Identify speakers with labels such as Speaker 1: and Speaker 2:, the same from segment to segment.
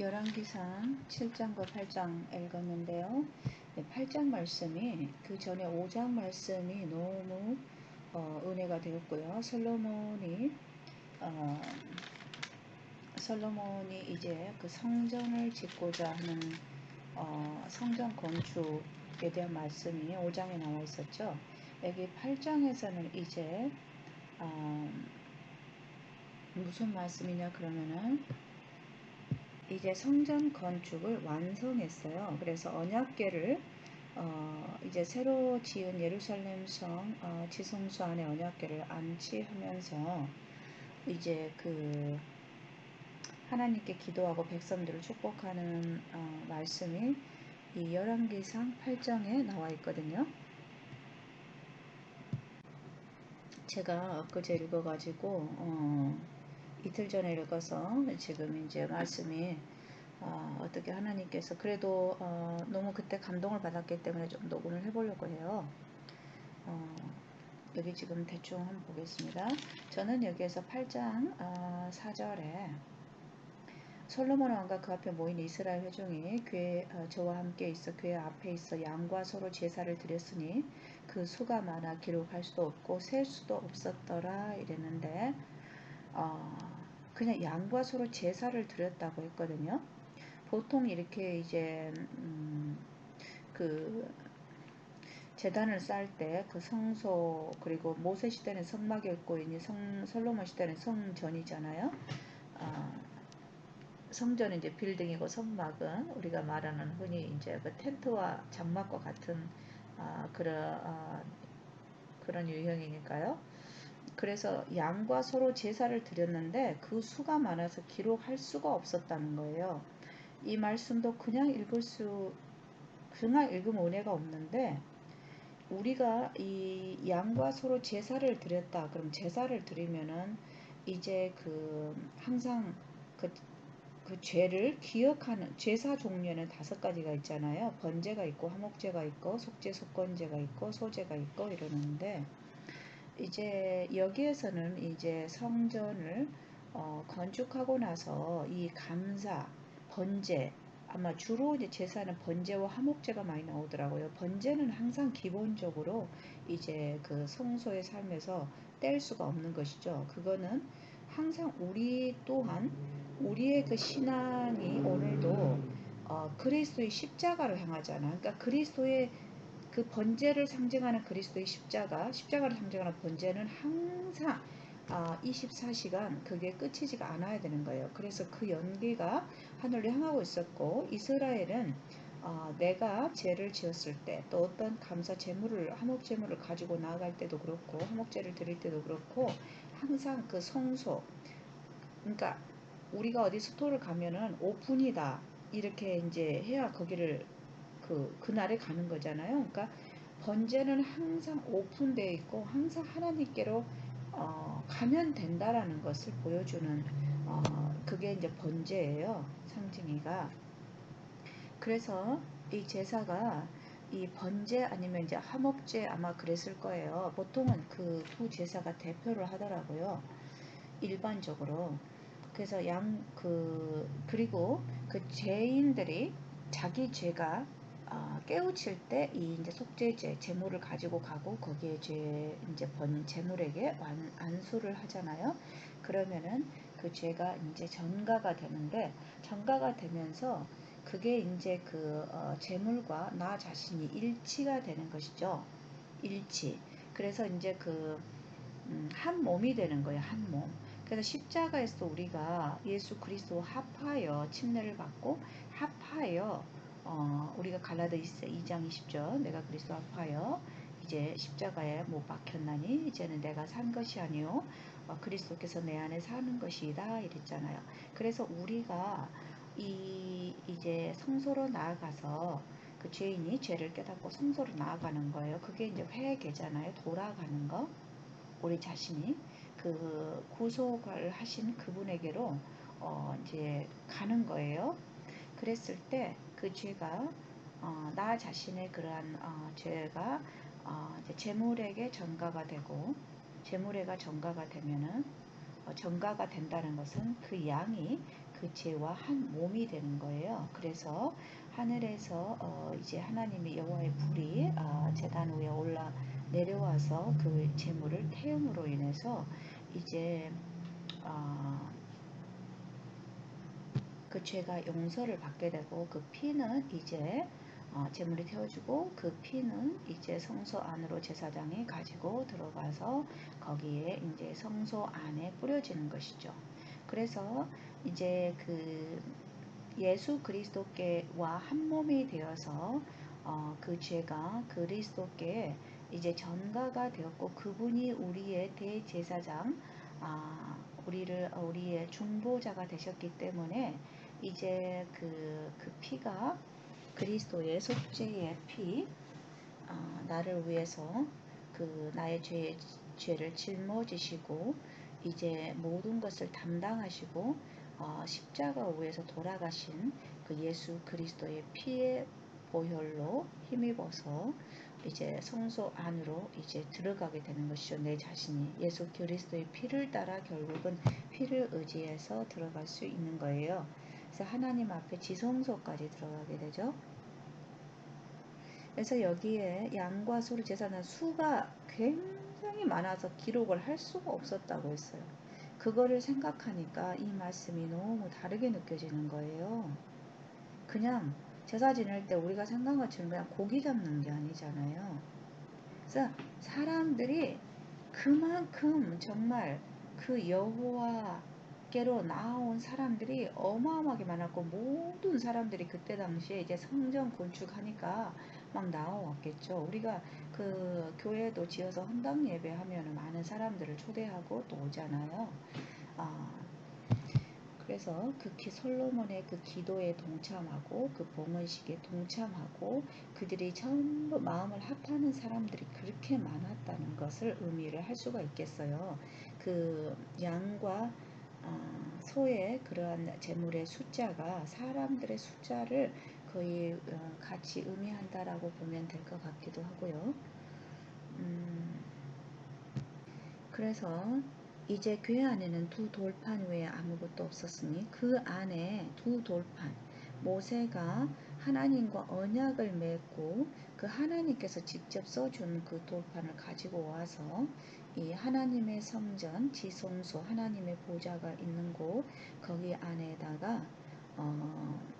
Speaker 1: 열왕기상 7장과 8장 읽었는데요. 8장 말씀이 그 전에 5장 말씀이 너무 은혜가 되었고요. 솔로몬이 이제 그 성전을 짓고자 하는 성전 건축에 대한 말씀이 5장에 나와 있었죠. 여기 8장에서는 이제 무슨 말씀이냐 그러면은 이제 성전 건축을 완성했어요. 그래서 언약궤를 이제 새로 지은 예루살렘 성 지성소 안에 언약궤를 안치하면서 이제 그 하나님께 기도하고 백성들을 축복하는 말씀이 이 열왕기상 8장에 나와 있거든요. 제가 엊그제 읽어가지고 이틀 전에 읽어서 지금 이제 말씀이 어떻게 하나님께서 그래도 너무 그때 감동을 받았기 때문에 좀 녹음을 해보려고 해요. 여기 지금 대충 한번 보겠습니다. 저는 여기에서 8장 4절에 솔로몬 왕과 그 앞에 모인 이스라엘 회중이 저와 함께 있어 그의 앞에 있어 양과 서로 제사를 드렸으니 그 수가 많아 기록할 수도 없고 셀 수도 없었더라 이랬는데 그냥 양과 서로 제사를 드렸다고 했거든요. 보통 이렇게 이제 그 제단을 쌓을 때 그 성소 그리고 모세 시대는 성막이었고 이제 솔로몬 시대는 성전이잖아요. 성전은 이제 빌딩이고 성막은 우리가 말하는 흔히 이제 그 텐트와 장막과 같은 그런 유형이니까요. 그래서 양과 서로 제사를 드렸는데 그 수가 많아서 기록할 수가 없었다는 거예요. 이 말씀도 그냥 읽으면 은혜가 없는데 우리가 이 양과 서로 제사를 드렸다. 그럼 제사를 드리면은 이제 항상 그 죄를 기억하는 제사 종류는 5가지가 있잖아요. 번제가 있고 화목제가 있고 속죄 속건제가 있고 소제가 있고 이러는데 이제 여기에서는 이제 성전을 건축하고 나서 이 감사, 번제 아마 주로 이제 제사는 번제와 화목제가 많이 나오더라고요. 번제는 항상 기본적으로 이제 그 성소의 삶에서 뗄 수가 없는 것이죠. 그거는 항상 우리 또한 우리의 그 신앙이 오늘도 그리스도의 십자가를 향하잖아. 그러니까 그리스도의 그 번제를 상징하는 그리스도의 십자가를 상징하는 번제는 항상 24시간 그게 끝이지가 않아야 되는 거예요. 그래서 그 연기가 하늘을 향하고 있었고 이스라엘은 내가 죄를 지었을 때 또 어떤 감사 제물을 화목 제물을 가지고 나아갈 때도 그렇고 화목제를 드릴 때도 그렇고 항상 그 성소 그러니까 우리가 어디 스토어를 가면은 오픈이다 이렇게 이제 해야 거기를 그날에 가는 거잖아요. 그러니까 번제는 항상 오픈되어 있고 항상 하나님께로 가면 된다라는 것을 보여주는 그게 이제 번제예요. 상징이가. 그래서 이 제사가 이 번제 아니면 이제 화목제 아마 그랬을 거예요. 보통은 그 두 제사가 대표를 하더라고요. 일반적으로. 그래서 그리고 그 죄인들이 자기 죄가 깨우칠 때 이 이제 속죄제 제물을 가지고 가고 거기에 이제 제물에게 안수를 하잖아요. 그러면은 그 죄가 이제 전가가 되는데 전가가 되면서 그게 이제 제물과 나 자신이 일치가 되는 것이죠. 일치. 그래서 이제 한 몸이 되는 거예요. 한 몸. 그래서 십자가에서 우리가 예수 그리스도 합하여 침례를 받고 합하여 우리가 갈라디아서 2장 20절 내가 그리스도 합하여 이제 십자가에 못 박혔나니 이제는 내가 산 것이 아니요 그리스도께서 내 안에 사는 것이다 이랬잖아요. 그래서 우리가 이제 성소로 나아가서 그 죄인이 죄를 깨닫고 성소로 나아가는 거예요. 그게 이제 회개잖아요. 돌아가는 거. 우리 자신이 그 구속을 하신 그분에게로 이제 가는 거예요. 그랬을 때 그 죄가 나 자신의 그러한 죄가 이제 제물에게 전가가 되고 제물에가 전가가 되면은 전가가 된다는 것은 그 양이 그 죄와 한 몸이 되는 거예요. 그래서 하늘에서 이제 하나님의 여호와의 불이 제단 위에 올라 내려와서 그 제물을 태움으로 인해서 이제 어, 그 죄가 용서를 받게 되고 그 피는 이제 제물이 태워지고 그 피는 이제 성소 안으로 제사장이 가지고 들어가서 거기에 이제 성소 안에 뿌려지는 것이죠. 그래서 이제 그 예수 그리스도께와 한 몸이 되어서 그 죄가 그리스도께 이제 전가가 되었고 그분이 우리의 대제사장 우리의 중보자가 되셨기 때문에 이제 그 피가 그리스도의 속죄의 피 나를 위해서 그 나의 죄를 짊어지시고 이제 모든 것을 담당하시고 십자가 위에서 돌아가신 그 예수 그리스도의 피의 보혈로 힘입어서 이제 성소 안으로 이제 들어가게 되는 것이죠. 내 자신이 예수 그리스도의 피를 따라 결국은 피를 의지해서 들어갈 수 있는 거예요. 그래서 하나님 앞에 지성소까지 들어가게 되죠. 그래서 여기에 양과 소를 제사는 수가 굉장히 많아서 기록을 할 수가 없었다고 했어요. 그거를 생각하니까 이 말씀이 너무 다르게 느껴지는 거예요. 그냥 제사 지낼 때 우리가 생각한 것처럼 그냥 고기 잡는 게 아니잖아요. 그래서 사람들이 그만큼 정말 그 여호와께로 나온 사람들이 어마어마하게 많았고 모든 사람들이 그때 당시에 이제 성전 건축하니까 막 나와왔겠죠. 우리가 그 교회도 지어서 헌당 예배하면 많은 사람들을 초대하고 또 오잖아요. 그래서 그 솔로몬의 그 기도에 동참하고 그 봉헌식에 동참하고 그들이 전부 마음을 합하는 사람들이 그렇게 많았다는 것을 의미를 할 수가 있겠어요. 그 양과 소의 그러한 제물의 숫자가 사람들의 숫자를 거의 같이 의미한다라고 보면 될 것 같기도 하고요. 그래서 이제 궤 안에는 두 돌판 외에 아무것도 없었으니 그 안에 두 돌판 모세가 하나님과 언약을 맺고 그 하나님께서 직접 써준 그 돌판을 가지고 와서 이 하나님의 성전 지성소 하나님의 보좌가 있는 곳 거기 안에다가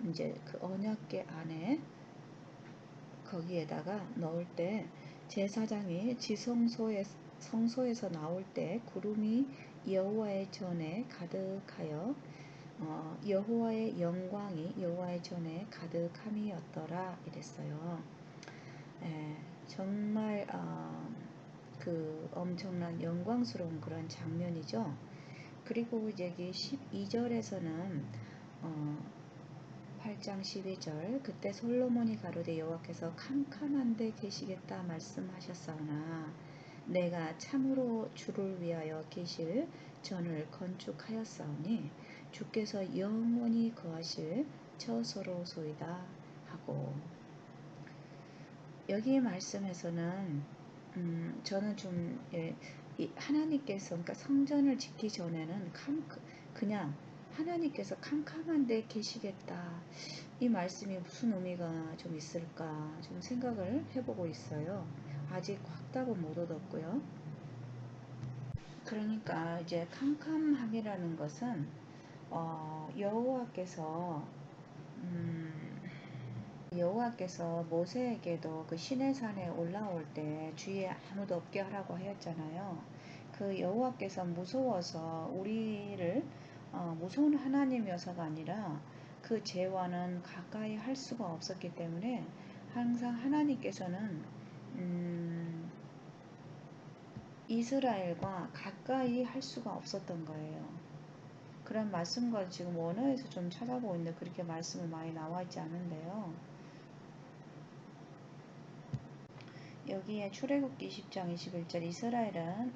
Speaker 1: 이제 그 언약궤 안에 거기에다가 넣을 때 제사장이 성소에서 나올 때 구름이 여호와의 전에 가득하여 여호와의 영광이 여호와의 전에 가득함이었더라 이랬어요. 정말 그 엄청난 영광스러운 그런 장면이죠. 그리고 여기 12절에서는 8장 12절 그때 솔로몬이 가로되 여호와께서 캄캄한 데 계시겠다 말씀하셨사오나 내가 참으로 주를 위하여 계실 전을 건축하였사오니 주께서 영원히 거하실 처소로소이다 하고 여기 말씀에서는 저는 좀 하나님께서 그러니까 성전을 짓기 전에는 그냥 하나님께서 캄캄한 데 계시겠다. 이 말씀이 무슨 의미가 좀 있을까 좀 생각을 해보고 있어요. 아직 확답은 못 얻었고요. 그러니까 이제 캄캄함이라는 것은 여호와께서 모세에게도 그 시내산에 올라올 때 주위에 아무도 없게 하라고 하였잖아요. 그 여호와께서 무서워서 우리를 무서운 하나님이어서가 아니라 그 죄와는 가까이 할 수가 없었기 때문에 항상 하나님께서는 이스라엘과 가까이 할 수가 없었던 거예요. 그런 말씀과 지금 원어에서 좀 찾아보고 있는데 그렇게 말씀이 많이 나와 있지 않은데요. 여기에 출애굽기 10장 21절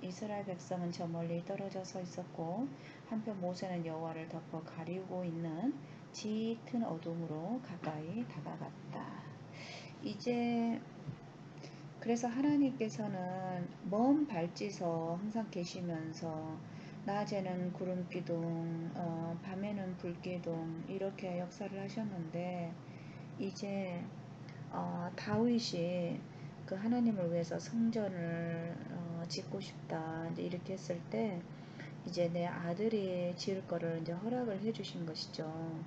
Speaker 1: 이스라엘 백성은 저 멀리 떨어져 서 있었고 한편 모세는 여호와를 덮어 가리우고 있는 짙은 어둠으로 가까이 다가갔다. 이제 그래서 하나님께서는 먼 발지서 항상 계시면서 낮에는 구름기둥, 밤에는 불기둥 이렇게 역사를 하셨는데 이제 다윗이 그 하나님을 위해서 성전을 짓고 싶다 이제 이렇게 했을 때 이제 내 아들이 지을 거를 이제 허락을 해주신 것이죠.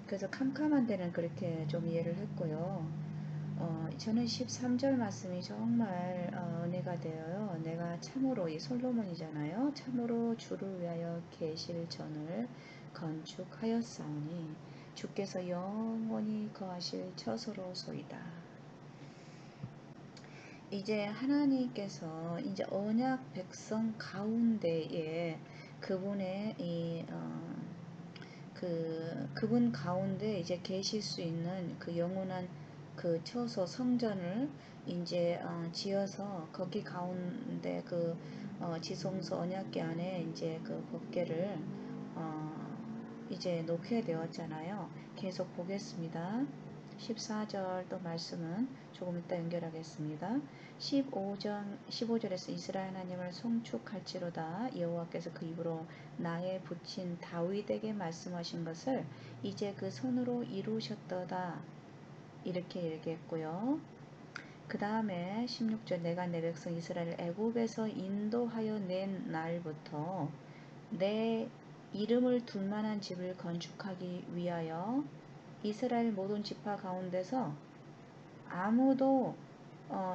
Speaker 1: 그래서 캄캄한 데는 그렇게 좀 이해를 했고요. 저는 13절 말씀이 정말 은혜가 되어요. 내가 참으로 이 솔로몬이잖아요. 참으로 주를 위하여 계실 전을 건축하였사오니 주께서 영원히 거하실 처소로소이다. 이제 하나님께서 이제 언약 백성 가운데에 그분의 그분 가운데 이제 계실 수 있는 그 영원한 그 처소 성전을 이제 지어서 거기 가운데 그 지성소 언약궤 안에 이제 그 법궤를 이제 놓게 되었잖아요. 계속 보겠습니다. 14절 또 말씀은 조금 이따 연결하겠습니다. 15절에서 이스라엘 하나님을 송축할지로다 여호와께서 그 입으로 나의 붙인 다윗에게 말씀하신 것을 이제 그 손으로 이루셨도다 이렇게 얘기했고요. 그 다음에 16절 내가 내 백성 이스라엘을 애굽에서 인도하여 낸 날부터 내 이름을 둘 만한 집을 건축하기 위하여 이스라엘 모든 지파 가운데서 아무도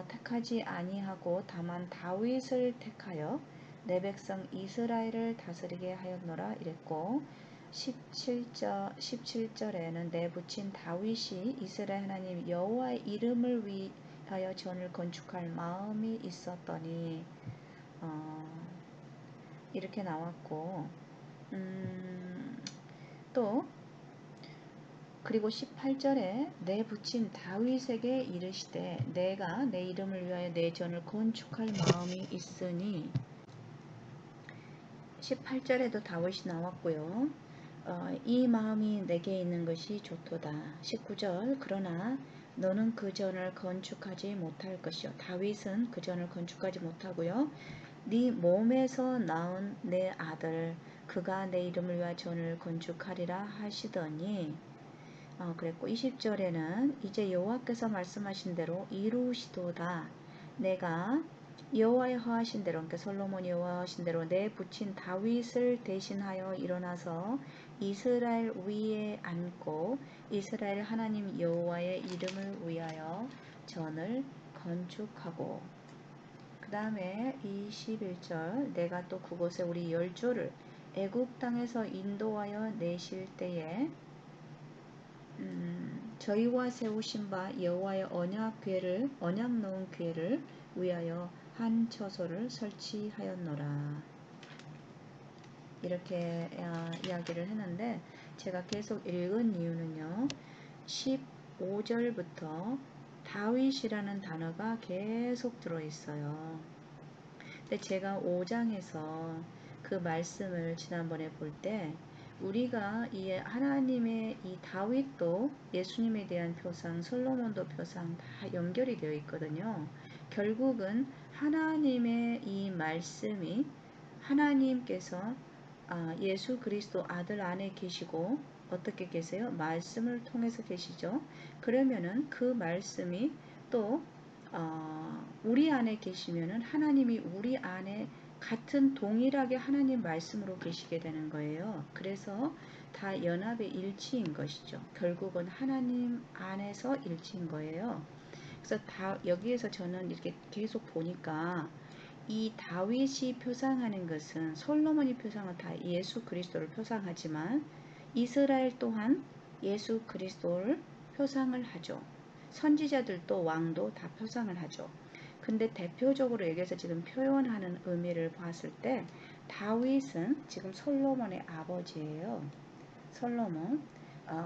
Speaker 1: 택하지 아니하고 다만 다윗을 택하여 내 백성 이스라엘을 다스리게 하였노라 이랬고 17절에는 내 붙인 다윗이 이스라엘 하나님 여호와의 이름을 위하여 전을 건축할 마음이 있었더니 이렇게 나왔고 또 그리고 18절에 내 붙인 다윗에게 이르시되 내가 내 이름을 위하여 내 전을 건축할 마음이 있으니 18절에도 다윗이 나왔고요. 이 마음이 내게 있는 것이 좋도다. 19절 그러나 너는 그 전을 건축하지 못할 것이요. 다윗은 그 전을 건축하지 못하고요. 네 몸에서 낳은 내 아들 그가 내 이름을 위하여 전을 건축하리라 하시더니 그랬고 20절에는 이제 여호와께서 말씀하신 대로 이루시도다. 내가 여호와의 허하신 대로 그러니까 솔로몬이 여호와하신 대로 내 붙인 다윗을 대신하여 일어나서 이스라엘 위에 앉고 이스라엘 하나님 여호와의 이름을 위하여 전을 건축하고 그 다음에 21절 내가 또 그곳에 우리 열조를 애굽 땅에서 인도하여 내실 때에 저희와 세우신 바 여호와의 언약 넣은 궤를 위하여 한 처소를 설치하였노라. 이렇게 이야기를 했는데 제가 계속 읽은 이유는요. 15절부터 다윗이라는 단어가 계속 들어있어요. 근데 제가 5장에서 그 말씀을 지난번에 볼때 우리가 이 하나님의 이 다윗도 예수님에 대한 표상, 솔로몬도 표상 다 연결이 되어 있거든요. 결국은 하나님의 이 말씀이 하나님께서 예수 그리스도 아들 안에 계시고 어떻게 계세요? 말씀을 통해서 계시죠. 그러면은 그 말씀이 또 우리 안에 계시면은 하나님이 우리 안에 같은 동일하게 하나님 말씀으로 계시게 되는 거예요. 그래서 다 연합의 일치인 것이죠. 결국은 하나님 안에서 일치인 거예요. 그래서 여기에서 저는 이렇게 계속 보니까 이 다윗이 표상하는 것은 솔로몬이 표상은 다 예수 그리스도를 표상하지만 이스라엘 또한 예수 그리스도를 표상을 하죠. 선지자들도 왕도 다 표상을 하죠. 근데 대표적으로 여기서 지금 표현하는 의미를 봤을 때 다윗은 지금 솔로몬의 아버지예요.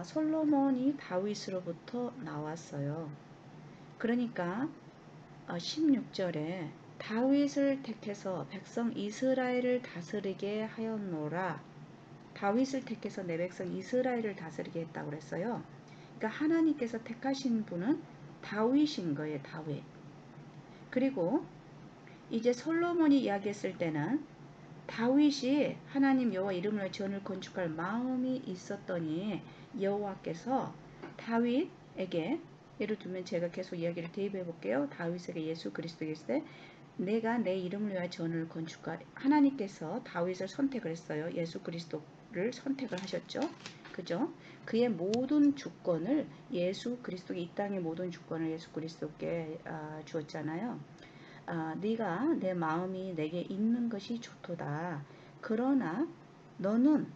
Speaker 1: 솔로몬이 다윗으로부터 나왔어요. 그러니까 16절에 다윗을 택해서 백성 이스라엘을 다스리게 하였노라. 다윗을 택해서 내 백성 이스라엘을 다스리게 했다고 그랬어요. 그러니까 하나님께서 택하신 분은 다윗인 거예요. 다윗. 그리고 이제 솔로몬이 이야기했을 때는 다윗이 하나님 여호와 이름으로 전을 건축할 마음이 있었더니 여호와께서 다윗에게, 예를 들면 제가 계속 이야기를 대입해 볼게요. 다윗에게 예수 그리스도께서 내가 내 이름을 위하여 전을 건축할, 하나님께서 다윗을 선택을 했어요. 예수 그리스도를 선택을 하셨죠. 그죠? 그의 모든 주권을 예수 그리스도께, 이 땅의 모든 주권을 예수 그리스도께 주었잖아요. 네가 내 마음이 내게 있는 것이 좋도다. 그러나 너는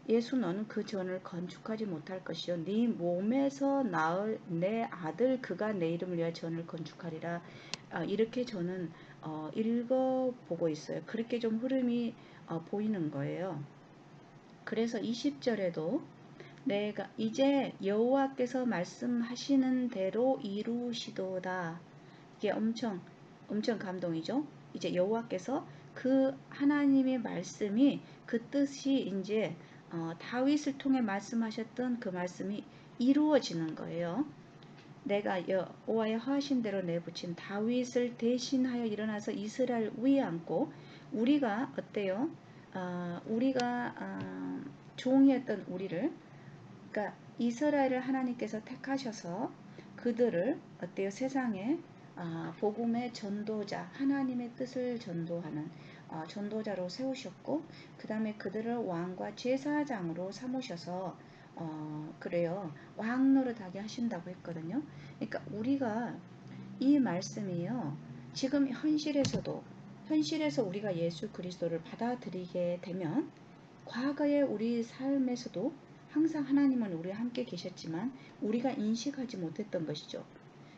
Speaker 1: 너는 그 전을 건축하지 못할 것이요 네 몸에서 낳을 내 아들 그가 내 이름을 위하여 전을 건축하리라. 이렇게 저는 읽어보고 있어요. 그렇게 좀 흐름이 보이는 거예요. 그래서 20절에도 내가 이제 여호와께서 말씀하시는 대로 이루시도다. 이게 엄청 감동이죠. 이제 여호와께서 그 하나님의 말씀이, 그 뜻이 이제 다윗을 통해 말씀하셨던 그 말씀이 이루어지는 거예요. 내가 여호와의 허하신 대로 내붙인 다윗을 대신하여 일어나서 이스라엘 위에 앉고, 우리가 어때요? 우리가 종이었던 우리를, 그러니까 이스라엘을 하나님께서 택하셔서 그들을 어때요? 세상에 복음의 전도자, 하나님의 뜻을 전도하는 전도자로 세우셨고, 그 다음에 그들을 왕과 제사장으로 삼으셔서 그래요. 왕 노릇하게 하신다고 했거든요. 그러니까 우리가 이 말씀이요. 지금 현실에서 우리가 예수 그리스도를 받아들이게 되면, 과거의 우리 삶에서도 항상 하나님은 우리와 함께 계셨지만 우리가 인식하지 못했던 것이죠.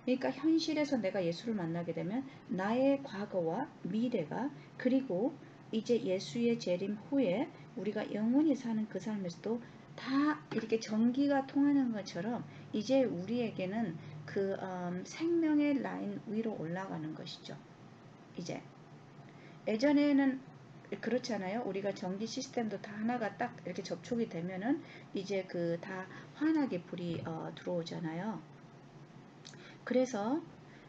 Speaker 1: 그러니까 현실에서 내가 예수를 만나게 되면 나의 과거와 미래가, 그리고 이제 예수의 재림 후에 우리가 영원히 사는 그 삶에서도 다 이렇게 전기가 통하는 것처럼 이제 우리에게는 그 생명의 라인 위로 올라가는 것이죠. 이제 예전에는 그렇잖아요. 우리가 전기 시스템도 다 하나가 딱 이렇게 접촉이 되면은 이제 그 다 환하게 불이 들어오잖아요. 그래서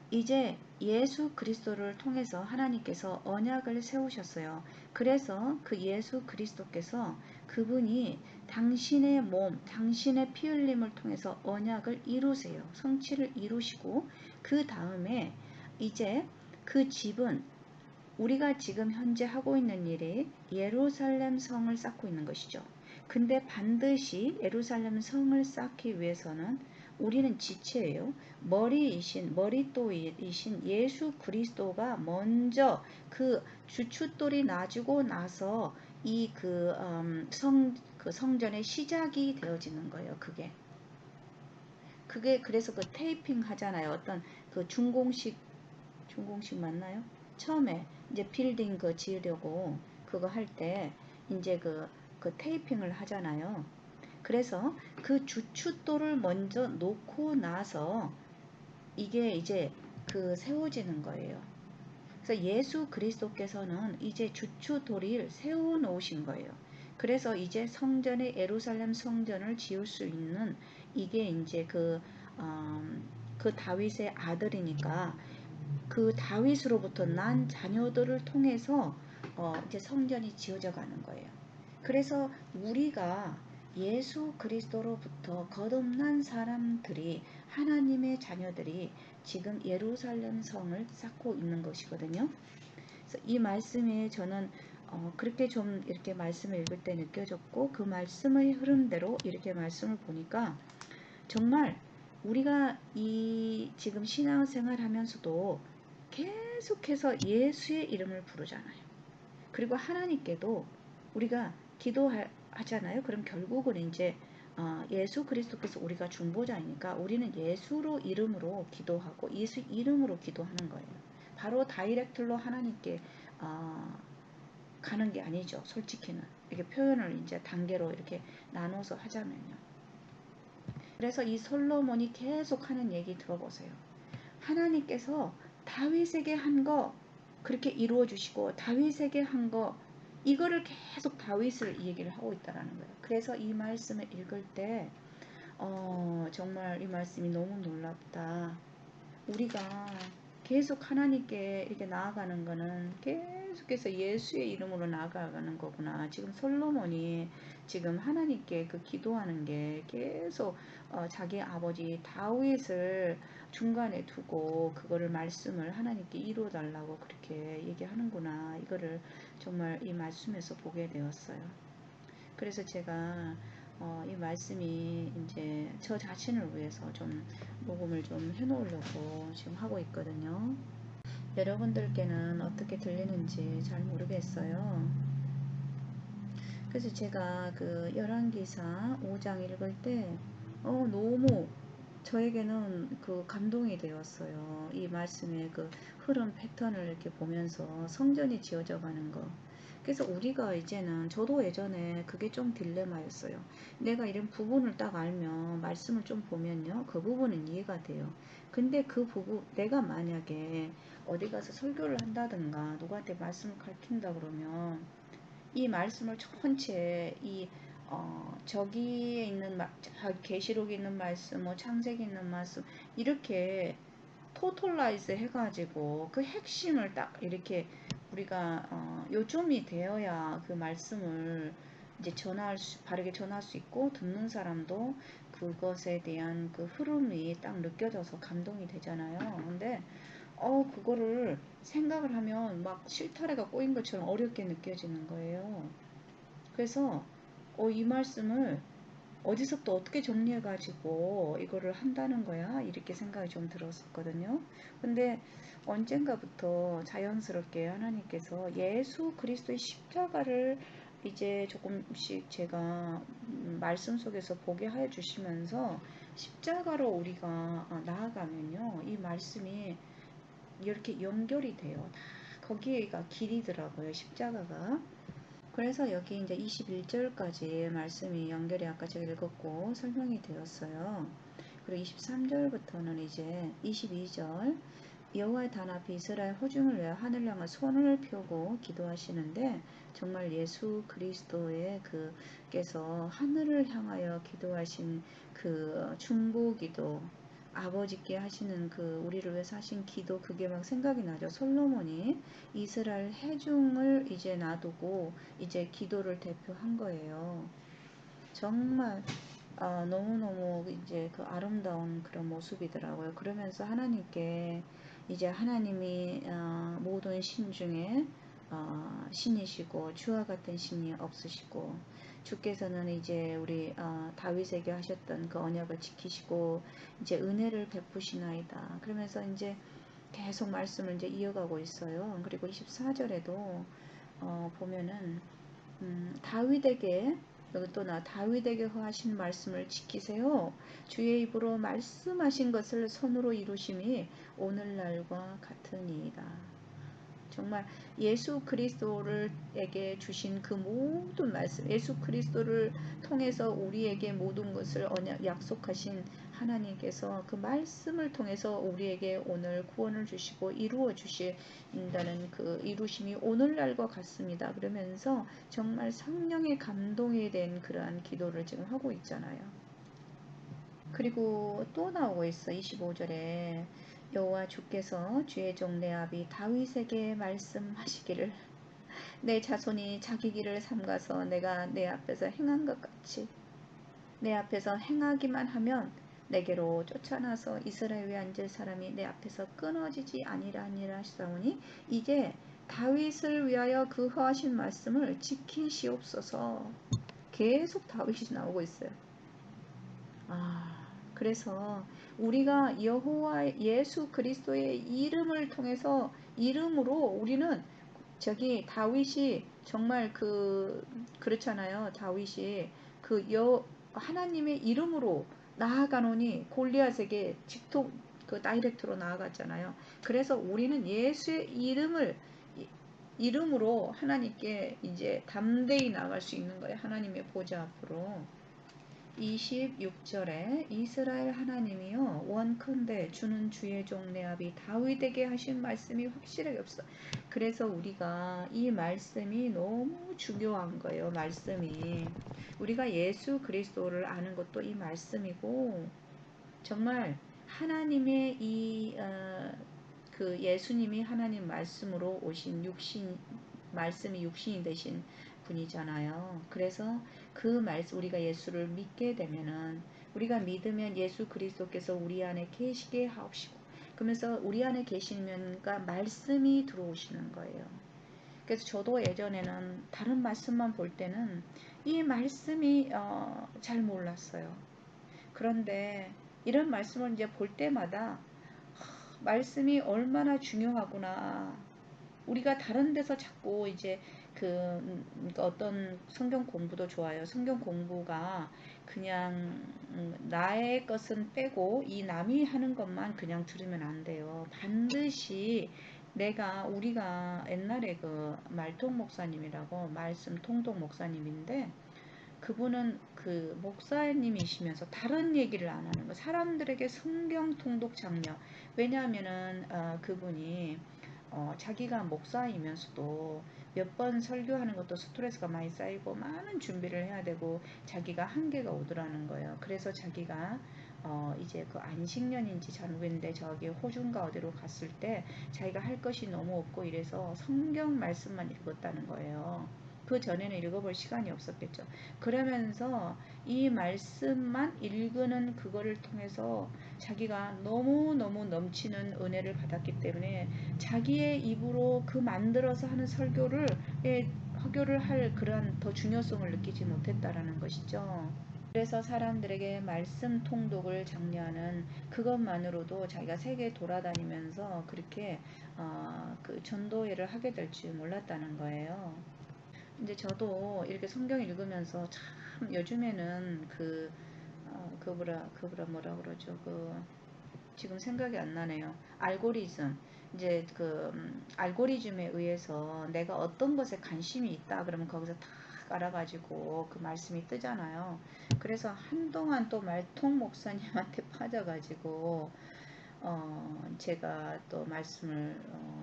Speaker 1: 이제 예수 그리스도를 통해서 하나님께서 언약을 세우셨어요. 그래서 그 예수 그리스도께서, 그분이 당신의 몸, 당신의 피 흘림을 통해서 언약을 이루세요. 성취를 이루시고, 그 다음에 이제 그 집은, 우리가 지금 현재 하고 있는 일이 예루살렘 성을 쌓고 있는 것이죠. 근데 반드시 예루살렘 성을 쌓기 위해서는 우리는 지체예요. 머릿돌이신 예수 그리스도가 먼저 그 주춧돌이 놔주고 나서 이 그 성전의 시작이 되어지는 거예요. 그게 그래서 그 테이핑 하잖아요. 어떤 그 준공식 맞나요? 처음에 이제 빌딩 그 지으려고 그거 할 때 이제 그 테이핑을 하잖아요. 그래서 그 주춧돌을 먼저 놓고 나서 이게 이제 그 세워지는 거예요. 그래서 예수 그리스도께서는 이제 주춧돌을 세워 놓으신 거예요. 그래서 이제 성전의 예루살렘 성전을 지을 수 있는, 이게 이제 그 다윗의 아들이니까 그 다윗으로부터 난 자녀들을 통해서 이제 성전이 지어져 가는 거예요. 그래서 우리가 예수 그리스도로부터 거듭난 사람들이, 하나님의 자녀들이 지금 예루살렘 성을 쌓고 있는 것이거든요. 그래서 이 말씀이 저는 그렇게 좀 이렇게 말씀을 읽을 때 느껴졌고, 그 말씀의 흐름대로 이렇게 말씀을 보니까 정말 우리가 이 지금 신앙생활 하면서도 계속해서 예수의 이름을 부르잖아요. 그리고 하나님께도 우리가 기도하잖아요. 그럼 결국은 이제 예수 그리스도께서 우리가 중보자이니까 우리는 예수로 이름으로 기도하고 예수 이름으로 기도하는 거예요. 바로 다이렉트로 하나님께 가는 게 아니죠. 솔직히는 이렇게 표현을 이제 단계로 이렇게 나눠서 하자면요. 그래서 이 솔로몬이 계속 하는 얘기 들어보세요. 하나님께서 다윗에게 한 거 그렇게 이루어 주시고, 다윗에게 한 거 이거를 계속 다윗을 얘기를 하고 있다라는 거예요. 그래서 이 말씀을 읽을 때 정말 이 말씀이 너무 놀랍다. 우리가 계속 하나님께 이렇게 나아가는 거는 계속해서 예수의 이름으로 나아가는 거구나. 지금 솔로몬이 지금 하나님께 그 기도하는 게 계속 자기 아버지 다윗을 중간에 두고 그거를 말씀을 하나님께 이루어 달라고 그렇게 얘기하는구나. 이거를 정말 이 말씀에서 보게 되었어요. 그래서 제가 이 말씀이 이제 저 자신을 위해서 좀 녹음을 좀 해놓으려고 지금 하고 있거든요. 여러분들께는 어떻게 들리는지 잘 모르겠어요. 그래서 제가 그 열왕기사 5장 읽을 때 너무 저에게는 그 감동이 되었어요. 이 말씀의 그 흐름 패턴을 이렇게 보면서 성전이 지어져 가는 거. 그래서 우리가 이제는 저도 예전에 그게 좀 딜레마였어요. 내가 이런 부분을 딱 알면 말씀을 좀 보면요. 그 부분은 이해가 돼요. 근데 그 부분 내가 만약에 어디 가서 설교를 한다든가 누구한테 말씀을 가르친다 그러면 이 말씀을 전체 이 저기에 있는 계시록에 있는 말씀, 뭐 창세기 있는 말씀 이렇게 토탈라이즈 해가지고 그 핵심을 딱 이렇게 우리가 요점이 되어야 그 말씀을 이제 바르게 전할 수 있고 듣는 사람도 그것에 대한 그 흐름이 딱 느껴져서 감동이 되잖아요. 근데 그거를 생각을 하면 막 실타래가 꼬인 것처럼 어렵게 느껴지는 거예요. 그래서 이 말씀을 어디서부터 어떻게 정리해가지고 이거를 한다는 거야? 이렇게 생각이 좀 들었었거든요. 근데 언젠가부터 자연스럽게 하나님께서 예수 그리스도의 십자가를 이제 조금씩 제가 말씀 속에서 보게 해 주시면서 십자가로 우리가 나아가면요. 이 말씀이 이렇게 연결이 돼요. 다 거기가 길이더라고요. 십자가가. 그래서 여기 이제 21절까지 말씀이 연결이 아까 제가 읽었고 설명이 되었어요. 그리고 23절부터는 이제 22절 여호와의 단 앞에 이스라엘 호중을 위하여 하늘 향해 손을 펴고 기도하시는데 정말 예수 그리스도의 그께서 하늘을 향하여 기도하신 그 중보기도 아버지께 하시는 그 우리를 위해서 하신 기도 그게 막 생각이 나죠. 솔로몬이 이스라엘 회중을 이제 놔두고 이제 기도를 대표한 거예요. 정말 너무너무 이제 그 아름다운 그런 모습이더라고요. 그러면서 하나님께 이제 하나님이 모든 신 중에 신이시고 주와 같은 신이 없으시고 주께서는 이제 우리 다윗에게 하셨던 그 언약을 지키시고 이제 은혜를 베푸시나이다. 그러면서 이제 계속 말씀을 이제 이어가고 있어요. 그리고 24절에도 보면은 다윗에게 여기 또 다윗에게 허하신 말씀을 지키세요. 주의 입으로 말씀하신 것을 손으로 이루심이 오늘날과 같으니이다. 정말 예수 그리스도를에게 주신 그 모든 말씀, 예수 그리스도를 통해서 우리에게 모든 것을 약속하신 하나님께서 그 말씀을 통해서 우리에게 오늘 구원을 주시고 이루어 주신다는 그 이루심이 오늘날과 같습니다. 그러면서 정말 성령의 감동이 된 그러한 기도를 지금 하고 있잖아요. 그리고 또 나오고 있어. 25절에 여호와 주께서 주의 종 레압이 다윗에게 말씀하시기를 내 자손이 자기 길을 삼가서 내가 내 앞에서 행한 것 같이 내 앞에서 행하기만 하면 내게로 쫓아나서 이스라엘 위에 앉을 사람이 내 앞에서 끊어지지 아니라 하시사오니 이제 다윗을 위하여 그 허하신 말씀을 지키시옵소서. 계속 다윗이 나오고 있어요. 그래서 우리가 여호와 예수 그리스도의 이름을 통해서 이름으로 우리는 저기 다윗이 정말 그렇잖아요. 다윗이 하나님의 이름으로 나아가노니 골리앗에게 직통 그 다이렉트로 나아갔잖아요. 그래서 우리는 예수의 이름으로 하나님께 이제 담대히 나갈 수 있는 거예요. 하나님의 보좌 앞으로. 26절에 이스라엘 하나님이여 원컨대 주는 주의 종 레압이 다윗에게 하신 말씀이 확실하게 없어. 그래서 우리가 이 말씀이 너무 중요한 거예요. 말씀이 우리가 예수 그리스도를 아는 것도 이 말씀이고 정말 하나님의 그 예수님이 하나님 말씀으로 오신 육신, 말씀이 육신이 되신 분이잖아요. 그래서 그 말씀, 우리가 예수를 믿게 되면은, 우리가 믿으면 예수 그리스도께서 우리 안에 계시게 하옵시고, 그러면서 우리 안에 계시면 말씀이 들어오시는 거예요. 그래서 저도 예전에는 다른 말씀만 볼 때는 이 말씀이 잘 몰랐어요. 그런데 이런 말씀을 이제 볼 때마다 말씀이 얼마나 중요하구나. 우리가 다른 데서 자꾸 이제 어떤 성경 공부도 좋아요. 성경 공부가 그냥 나의 것은 빼고 이 남이 하는 것만 그냥 들으면 안 돼요. 반드시 우리가 옛날에 그 말통 목사님이라고, 말씀 통독 목사님인데, 그분은 그 목사님이시면서 다른 얘기를 안 하는 거. 사람들에게 성경 통독 장려. 왜냐하면은 그분이 자기가 목사이면서도 몇 번 설교하는 것도 스트레스가 많이 쌓이고 많은 준비를 해야 되고 자기가 한계가 오더라는 거예요. 그래서 자기가 이제 그 안식년인지 잘 모르겠는데 저기 호주인가 어디로 갔을 때 자기가 할 것이 너무 없고 이래서 성경 말씀만 읽었다는 거예요. 그 전에는 읽어볼 시간이 없었겠죠. 그러면서 이 말씀만 읽는 그거를 통해서 자기가 너무너무 넘치는 은혜를 받았기 때문에 자기의 입으로 그 만들어서 하는 설교를 할 그러한 더 중요성을 느끼지 못했다라는 것이죠. 그래서 사람들에게 말씀 통독을 장려하는 그것만으로도 자기가 세계 돌아다니면서 그렇게 그 전도회를 하게 될 줄 몰랐다는 거예요. 이제 저도 이렇게 성경 읽으면서 참 요즘에는 뭐라 그러죠? 지금 생각이 안 나네요. 알고리즘. 이제 알고리즘에 의해서 내가 어떤 것에 관심이 있다 그러면 거기서 다 알아가지고 그 말씀이 뜨잖아요. 그래서 한동안 또 말통 목사님한테 빠져가지고 제가 또 말씀을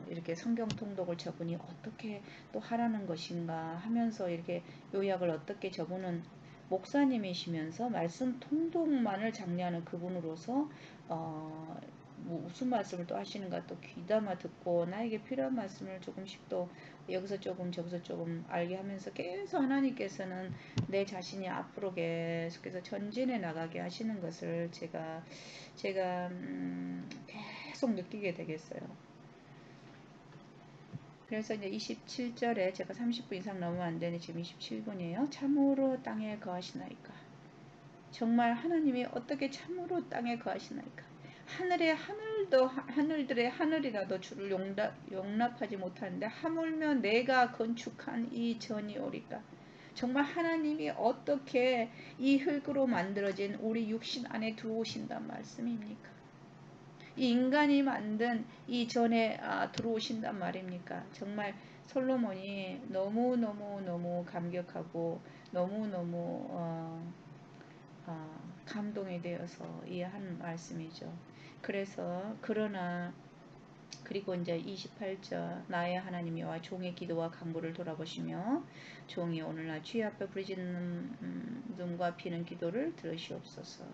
Speaker 1: 이렇게 성경 통독을 저분이 어떻게 또 하라는 것인가 하면서 이렇게 요약을 어떻게 저분은 목사님이시면서 말씀 통독만을 장려하는 그분으로서 뭐 무슨 말씀을 또 하시는가 또 귀담아 듣고 나에게 필요한 말씀을 조금씩 또 여기서 조금 저기서 조금 알게 하면서 계속 하나님께서는 내 자신이 앞으로 계속해서 전진해 나가게 하시는 것을 제가 계속 느끼게 되겠어요. 그래서 이제 27절에 제가 30분 이상 넘으면 안 되니 지금 27분이에요. 참으로 땅에 거하시나이까. 정말 하나님이 어떻게 참으로 땅에 거하시나이까. 하늘들의 하늘이라도 주를 용납하지 못하는데 하물며 내가 건축한 이 전이 오리까. 정말 하나님이 어떻게 이 흙으로 만들어진 우리 육신 안에 들어오신단 말씀입니까? 이 인간이 만든 이 전에 들어오신단 말입니까? 정말 솔로몬이 너무너무 감격하고 너무너무 감동이 되어서 이해한 말씀이죠. 그리고 이제 28절 나의 하나님이와 종의 기도와 간구를 돌아보시며 종이 오늘날 주의 앞에 부르짖는 눈과 피는 기도를 들으시옵소서.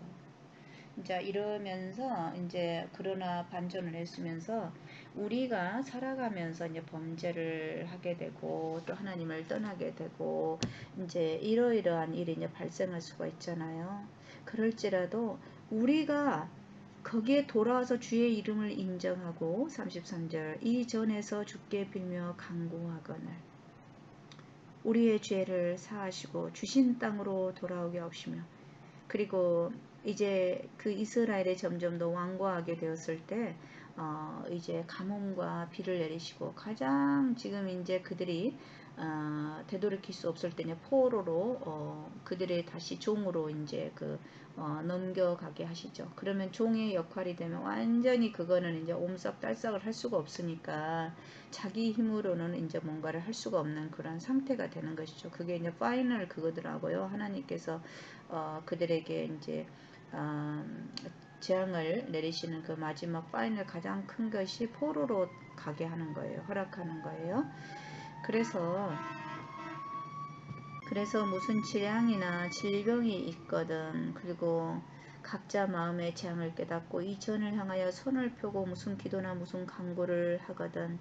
Speaker 1: 이제 이러면서 이제 그러나 반전을 했으면서 우리가 살아가면서 이제 범죄를 하게 되고 또 하나님을 떠나게 되고 이제 이러이러한 일이 이제 발생할 수가 있잖아요. 그럴지라도 우리가 거기에 돌아와서 주의 이름을 인정하고 33절 이전에서 주께 빌며 간구하거늘 우리의 죄를 사하시고 주신 땅으로 돌아오게 하옵시며 그리고 이제 그 이스라엘이 점점 더 완고하게 되었을 때 이제 가뭄과 비를 내리시고 가장 지금 이제 그들이 되돌이킬 수 없을 때 포로로 그들의 다시 종으로 이제 넘겨가게 하시죠. 그러면 종의 역할이 되면 완전히 그거는 이제 옴싹달싹을 할 수가 없으니까 자기 힘으로는 이제 뭔가를 할 수가 없는 그런 상태가 되는 것이죠. 그게 이제 파이널 그거더라고요. 하나님께서 그들에게 이제 재앙을 내리시는 그 마지막 파이널 가장 큰 것이 포로로 가게 하는 거예요. 허락하는 거예요. 그래서 무슨 재앙이나 질병이 있거든 그리고 각자 마음의 재앙을 깨닫고 이 전을 향하여 손을 펴고 무슨 기도나 무슨 간구를 하거든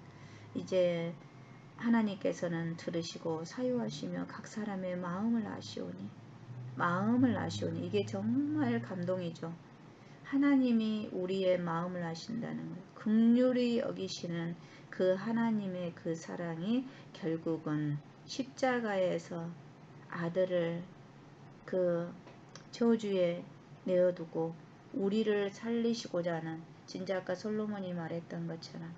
Speaker 1: 이제 하나님께서는 들으시고 사유하시며 각 사람의 마음을 아시오니 이게 정말 감동이죠. 하나님이 우리의 마음을 아신다는 것, 긍휼히 여기시는 그 하나님의 그 사랑이 결국은 십자가에서 아들을 그 저주에 내어두고 우리를 살리시고자 하는, 진짜 아까 솔로몬이 말했던 것처럼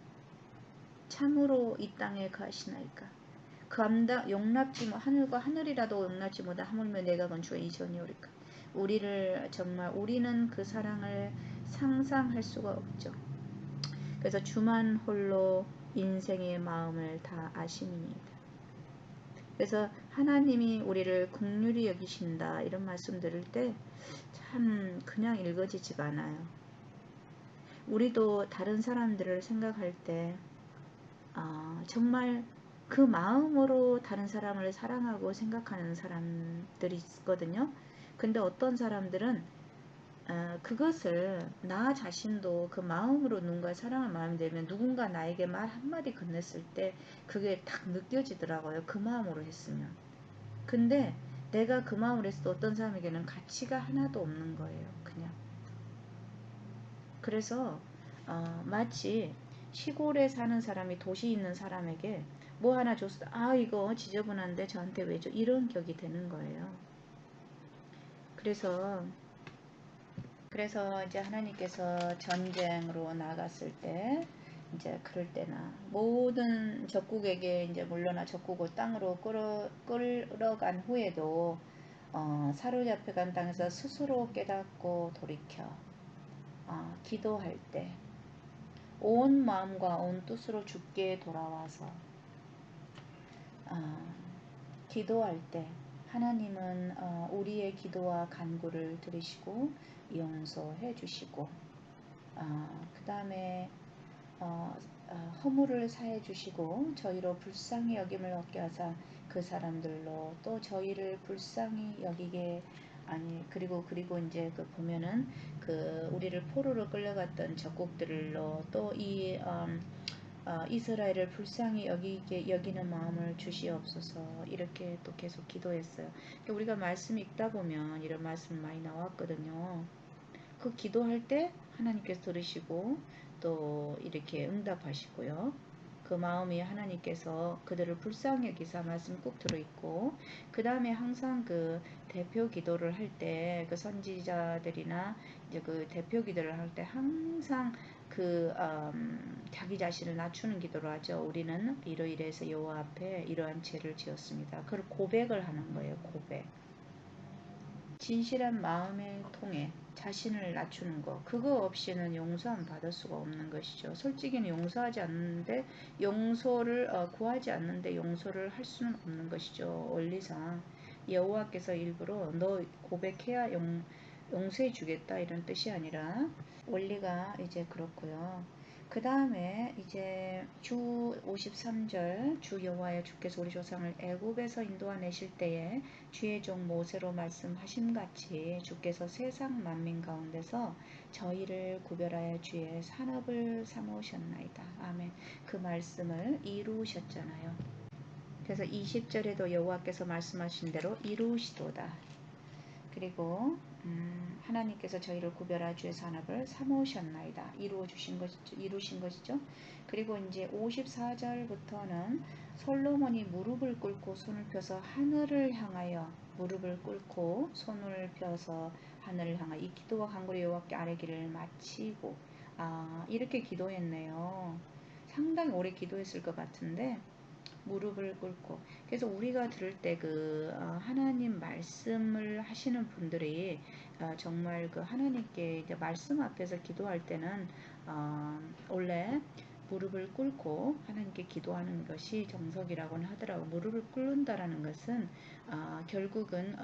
Speaker 1: 참으로 이 땅에 가시나이까 감당 용납지 뭐 하늘과 하늘이라도 용납지 못하 하물며 내가 건축한 이 전이오리까. 우리를 정말 우리는 그 사랑을 상상할 수가 없죠. 그래서 주만 홀로 인생의 마음을 다 아심이니이다. 그래서 하나님이 우리를 긍휼히 여기신다 이런 말씀 들을 때 참 그냥 읽어지지가 않아요. 우리도 다른 사람들을 생각할 때 정말 그 마음으로 다른 사람을 사랑하고 생각하는 사람들이 있거든요. 근데 어떤 사람들은 그것을 나 자신도 그 마음으로 누군가 사랑하는 마음이 되면 누군가 나에게 말 한마디 건넸을 때 그게 딱 느껴지더라고요. 그 마음으로 했으면. 근데 내가 그 마음으로 했을 때 어떤 사람에게는 가치가 하나도 없는 거예요. 그냥. 그래서 마치 시골에 사는 사람이 도시에 있는 사람에게 뭐 하나 줬을 때 이거 지저분한데 저한테 왜 줘? 이런 격이 되는 거예요. 그래서 이제 하나님께서 전쟁으로 나갔을 때 이제 그럴 때나 모든 적국에게 이제 물러나 적국을 땅으로 끌어간 후에도 사로잡혀간 땅에서 스스로 깨닫고 돌이켜 기도할 때 온 마음과 온 뜻으로 주께 돌아와서 기도할 때 하나님은 우리의 기도와 간구를 들으시고 용서해 주시고 그 다음에 허물을 사해 주시고 저희로 불쌍히 여김을 얻게 하사 그 사람들로 또 저희를 불쌍히 여기게 그리고 이제 그 보면은 그 우리를 포로로 끌려갔던 적국들로 또 이 이스라엘을 불쌍히 여기는 마음을 주시옵소서 이렇게 또 계속 기도했어요. 그러니까 우리가 말씀 읽다 보면 이런 말씀 많이 나왔거든요. 그 기도할 때 하나님께서 들으시고 또 이렇게 응답하시고요. 그 마음이 하나님께서 그들을 불쌍히 여기사 말씀 꼭 들어있고 그 다음에 항상 그 대표 기도를 할 때 그 선지자들이나 이제 그 대표 기도를 할 때 항상 그 자기 자신을 낮추는 기도를 하죠. 우리는 이러이러해서 여호와 앞에 이러한 죄를 지었습니다. 그걸 고백을 하는 거예요. 고백. 진실한 마음을 통해 자신을 낮추는 거 그거 없이는 용서함 받을 수가 없는 것이죠. 솔직히는 용서하지 않는데 용서를 구하지 않는데 용서를 할 수는 없는 것이죠. 원리상 여호와께서 일부러 너 고백해야 용서해 주겠다 이런 뜻이 아니라 원리가 이제 그렇고요. 그 다음에 이제 주 53절 주 여호와여 주께서 우리 조상을 애굽에서 인도하 내실 때에 주의 종 모세로 말씀하신 같이 주께서 세상 만민 가운데서 저희를 구별하여 주의 산업을 삼으셨나이다. 아멘. 그 말씀을 이루셨잖아요. 그래서 20절에도 여호와께서 말씀하신 대로 이루시도다. 그리고 하나님께서 저희를 구별하 주의 산업을 삼으셨나이다. 이루신 것이죠. 그리고 이제 54절부터는 솔로몬이 무릎을 꿇고 손을 펴서 하늘을 향하여 하늘을 향하여 이 기도와 간구를 여호와께 아뢰기를 마치고 이렇게 기도했네요. 상당히 오래 기도했을 것 같은데 무릎을 꿇고 그래서 우리가 들을 때 하나님 말씀을 하시는 분들이 정말 그 하나님께 이제 말씀 앞에서 기도할 때는 원래 무릎을 꿇고 하나님께 기도하는 것이 정석이라고는 하더라고. 무릎을 꿇는다라는 것은 결국은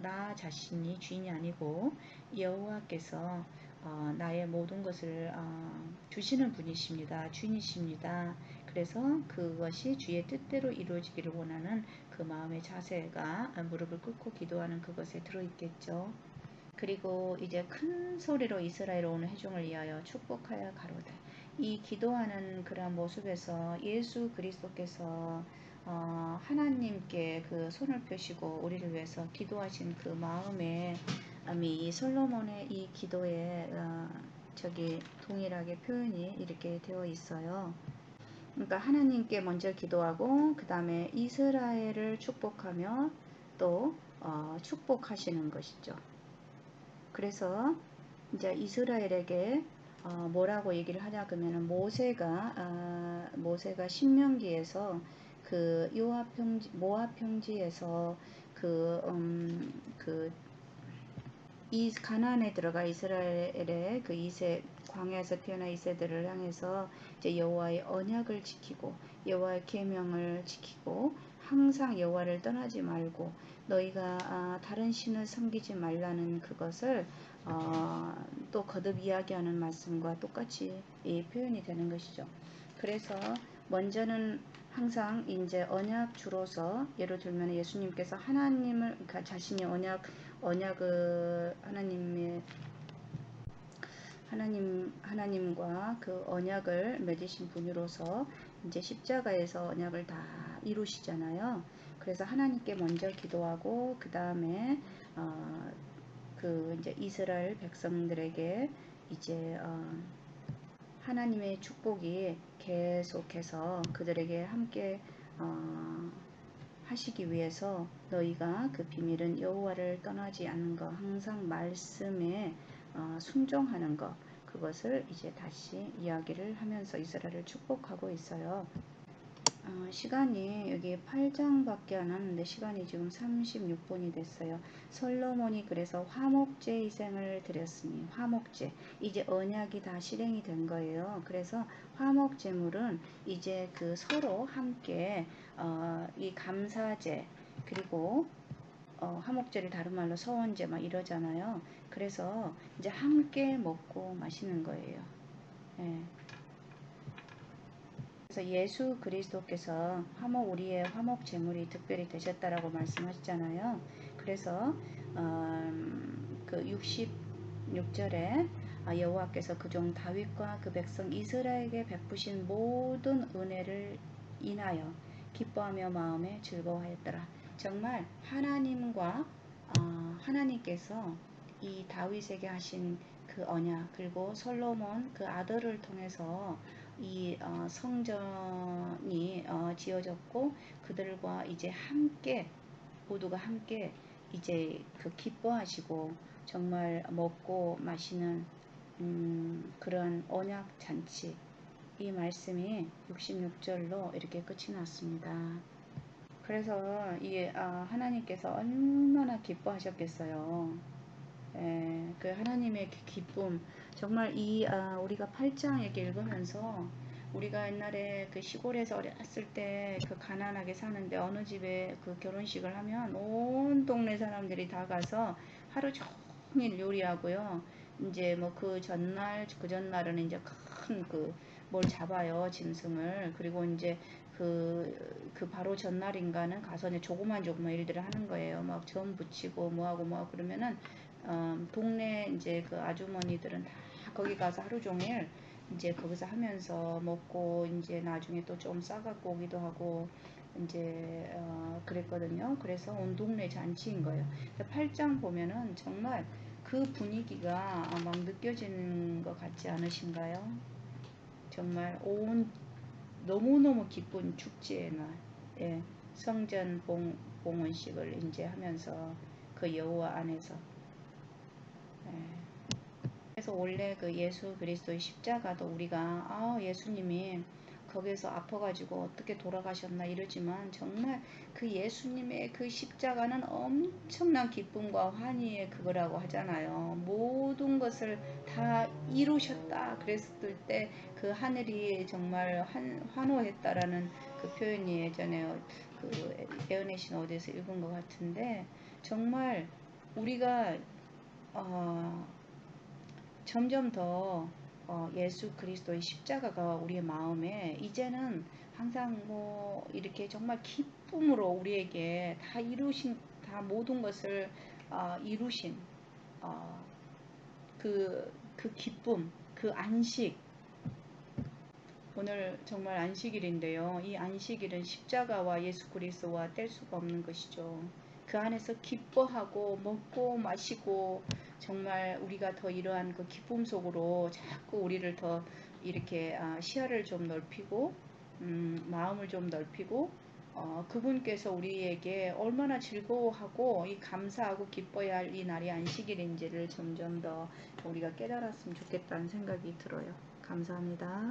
Speaker 1: 나 자신이 주인이 아니고 여호와께서 나의 모든 것을 주시는 분이십니다. 주인이십니다. 그래서 그것이 주의 뜻대로 이루어지기를 원하는 그 마음의 자세가 무릎을 꿇고 기도하는 그것에 들어있겠죠. 그리고 이제 큰 소리로 이스라엘 온 회중을 위하여 축복하여 가로되. 이 기도하는 그런 모습에서 예수 그리스도께서 하나님께 그 손을 펴시고 우리를 위해서 기도하신 그 마음에 이 솔로몬의 이 기도에 저기 동일하게 표현이 이렇게 되어 있어요. 그러니까 하나님께 먼저 기도하고 그 다음에 이스라엘을 축복하며 또 축복하시는 것이죠. 그래서 이제 이스라엘에게 뭐라고 얘기를 하냐 그러면은 모세가 신명기에서 그 모압 평지에서 이 가나안에 들어가 이스라엘의 그 광야에서 태어난 이세들을 향해서 이제 여호와의 언약을 지키고 여호와의 계명을 지키고 항상 여호와를 떠나지 말고 너희가 다른 신을 섬기지 말라는 그것을 또 거듭 이야기하는 말씀과 똑같이 이 표현이 되는 것이죠. 그래서 먼저는 항상 이제 언약주로서 예를 들면 예수님께서 하나님을 그러니까 자신이 언약을 하나님과 그 언약을 맺으신 분으로서 이제 십자가에서 언약을 다 이루시잖아요. 그래서 하나님께 먼저 기도하고 그 다음에 그 이제 이스라엘 백성들에게 이제 하나님의 축복이 계속해서 그들에게 함께 하시기 위해서 너희가 그 비밀은 여호와를 떠나지 않는 것, 항상 말씀에 순종하는 것, 그것을 이제 다시 이야기를 하면서 이스라엘을 축복하고 있어요. 시간이 여기 8장밖에 안 하는데 시간이 지금 36분이 됐어요. 솔로몬이 그래서 화목제 희생을 드렸으니 화목제 이제 언약이 다 실행이 된 거예요. 그래서 화목제물은 이제 그 서로 함께 이 감사제 그리고 화목제를 다른 말로 서원제 막 이러잖아요. 그래서 이제 함께 먹고 마시는 거예요. 예. 그래서 예수 그리스도께서 우리의 화목 제물이 특별히 되셨다라고 말씀하셨잖아요. 그래서 그 66절에 여호와께서 그 종 다윗과 그 백성 이스라엘에게 베푸신 모든 은혜를 인하여 기뻐하며 마음에 즐거워하였더라. 정말 하나님께서 이 다윗에게 하신 그 언약 그리고 솔로몬 그 아들을 통해서 이 성전이 지어졌고 그들과 이제 함께 모두가 함께 이제 그 기뻐하시고 정말 먹고 마시는 그런 언약 잔치 이 말씀이 66절로 이렇게 끝이 났습니다. 그래서 이 하나님께서 얼마나 기뻐하셨겠어요. 그 하나님의 기쁨 정말 우리가 8장 이렇게 읽으면서 우리가 옛날에 그 시골에서 어렸을 때 그 가난하게 사는데 어느 집에 그 결혼식을 하면 온 동네 사람들이 다 가서 하루 종일 요리하고요. 이제 뭐 그 전날은 이제 큰 뭘 잡아요, 짐승을. 그리고 이제 바로 전날인가는 가서 이제 조그만 일들을 하는 거예요. 막 전 부치고 뭐하고 그러면은 동네 이제 그 아주머니들은 다 거기 가서 하루 종일 이제 거기서 하면서 먹고 이제 나중에 또 좀 싸갖고 오기도 하고 이제 그랬거든요. 그래서 온 동네 잔치인 거예요. 8장 보면은 정말 그 분위기가 막 느껴지는 것 같지 않으신가요? 정말 너무너무 기쁜 축제의 날, 예, 성전 봉헌식을 이제 하면서 그 여호와 안에서 예. 그래서 원래 그 예수 그리스도의 십자가도 우리가 예수님이 거기서 아파가지고 어떻게 돌아가셨나 이러지만 정말 그 예수님의 그 십자가는 엄청난 기쁨과 환희의 그거라고 하잖아요. 모든 것을 다 이루셨다 그랬을 때 그 하늘이 정말 환호했다라는 그 표현이 예전에 그 에어넷이나 어디서 읽은 것 같은데 정말 우리가 점점 더 예수 그리스도의 십자가가 우리의 마음에 이제는 항상 뭐 이렇게 정말 기쁨으로 우리에게 다 모든 것을 이루신 그 기쁨, 그 안식, 오늘 정말 안식일인데요. 이 안식일은 십자가와 예수 그리스도와 뗄 수가 없는 것이죠. 그 안에서 기뻐하고 먹고 마시고 정말 우리가 더 이러한 그 기쁨 속으로 자꾸 우리를 더 이렇게 시야를 좀 넓히고 마음을 좀 넓히고 그분께서 우리에게 얼마나 즐거워하고 이 감사하고 기뻐야 할 이 날이 안식일인지를 점점 더 우리가 깨달았으면 좋겠다는 생각이 들어요. 감사합니다.